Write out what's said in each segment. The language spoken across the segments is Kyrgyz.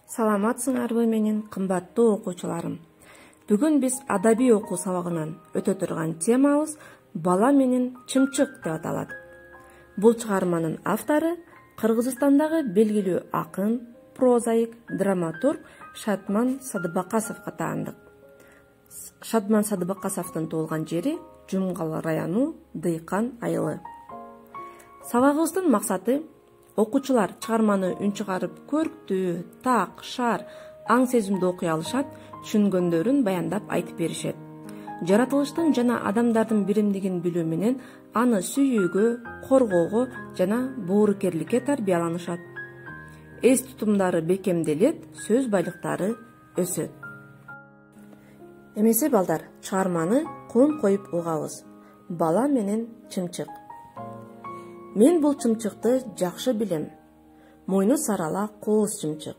Саламатсыңарбы менин кымбаттуу окуучуларым. Бүгүн биз адабий окуу сабагынан өтө турган темабыз бала менен чымчык деп аталат. Бул чыгарманын автору Кыргызстандагы белгилүү акын, прозаик, драматург Шадман Садыбакасовго таандык. Шадман Садыбакасовдун туулган жери Жумгал району Дыйкан айылы. Сабагыбыздын максаты окуучулар чыгарманы үн чыгарып көрктүү, так, шаар, аң сезимди окуй алышат, түшүнгөндөрүн баяндап айтып беришет. Жаратылыштын жана адамдардын биримдигин билүү менен аны сүйүүгө, коргоого жана боорукерликке тарбияланышат. Эс тутумдары бекемделет, сөз байлыктары өсөт. Эмесе балдар, чыгарманы кон коюп угабыз. Бала менен чымчык. Мен бул чымчыкты жакшы билем. Мойну сарала кооз чымчык.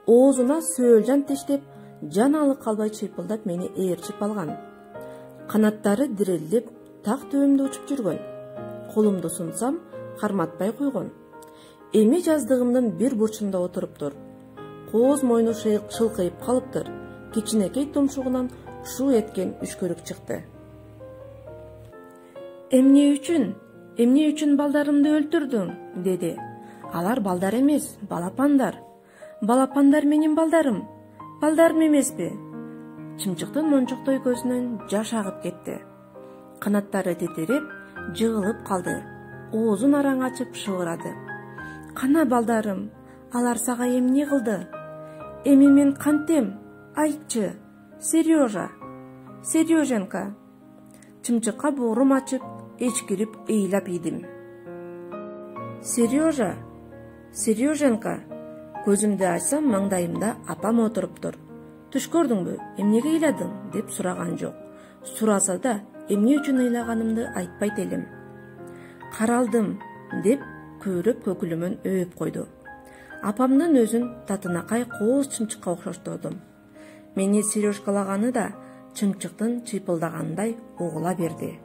Оозуна сөөлжан тештеп, жаналы калбай чыйпылдап мени ээрчип алган. Канаттары дирелдеп, так төбөмдө учуп жүргөн. Колумду сунсам, карматпай койгон. Эми жаздыгымдын бир бурчунда отуруптур. Кооз мойну шылкыйып калыптыр. Кичинекей тумшугунан шу эткен үшкөрүк чыкты. Эмне үчүн балдарымды өлтүрдүң? Деди. Алар балдар эмес, балапандар. Балапандар менин балдарым. Балдарым эмеспи? Чымчыктын мончоктой көзүнөн жаш агып кетти. Канаттары тетиреп, жыгылып калды. Оозун араң ачып шыбырады. Кана балдарым, алар сага эмне кылды? Эми мен кантем? Айтчы, Сереженька. Чымчыкка боорум ачып, эчкирип ыйлап ийдим. Сереженька. Көзүмдү ачсам, маңдайымда апам отуруптур. Түш көрдүңбү? Эмнеге ыйладың? Деп сураган жок. Сураса да, эмне үчүн ыйлаганымды айтпайт элем. Каралдым, деп көөрөп көкүлүмөн өөп койду. Апамдын өзүн татынакай кооз чымчыкка окшоштодум. Мени Сережкалаганы да чымчыктын чыйпылдаганындай угула берди.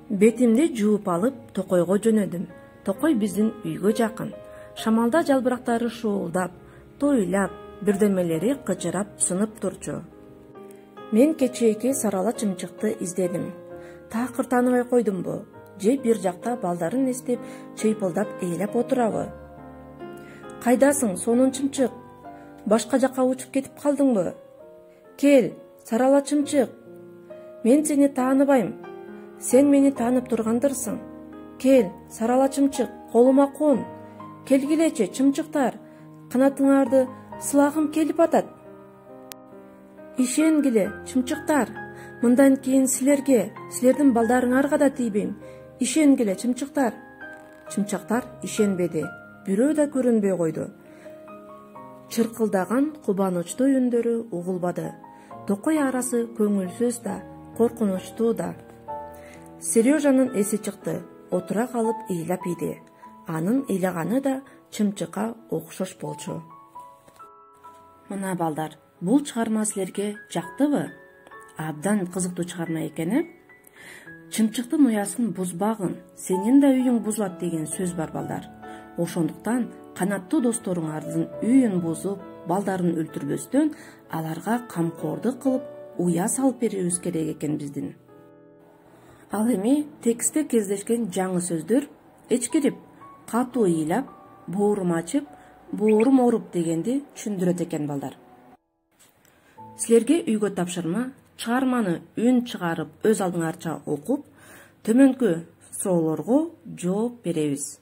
Бетимди жууп алып, токойго жөнөдүм. Токой биздин үйгө жакын. Шамалда жалбырактары шуулдап, тойлап, бирдемелери кычырап сынып турчу. Мен кечээки сарала чымчыкты издедим. Такыр тааныбай койдумбу? Же бир жакта балдарын эстеп, чыйпылдап ээлеп отурабы? Кайдасың, сонун чымчык? Башка жакка учуп кетип калдыңбы? Кел, сарала чымчык. Мен сени тааныбайм. Сен мени таанып тургандырсың. Кел, сарала чымчык, колума кон. Келгилечи, чымчыктар, канатыңарды сылагым келип атат. Ишенгиле, чымчыктар, мындан кийин силердин балдарыңарга да тийбейм. Ишенгиле, чымчыктар. Чымчыктар ишенбеди, бирөө да көрүнбөй койду. Чыркылдаган кубанычтуу үндөрү угулбады. Токой арасы көңүлсүз да, коркунучтуу да. Сережанын эси чыкты, отура калып ыйлап ийди. Анын ыйлаганы да чымчыкка окшош болчу. Мына балдар, бул чыгарма силерге жактыбы? Абдан кызыктуу чыгарма экен, Чымчыктын уясын бузбагын, сенин да үйүң бузулат деген сөз бар балдар. Ошондуктан канаттуу досторуңардын үйүн бузуп, балдарын өлтүрбөстөн, аларга камкордук кылып, уя салып берүүбүз керек экен биздин. Ал эми текстте кездешкен жаңы сөздөр эчкирип, катуу ыйлап, боорум ачып, боорум оруп дегенди түшүндүрөт экен балдар. Силерге үйгө тапшырма, чыгарманы үн чыгарып, өз алдыңарча окуп, төмөнкү суроолорго жооп беребиз.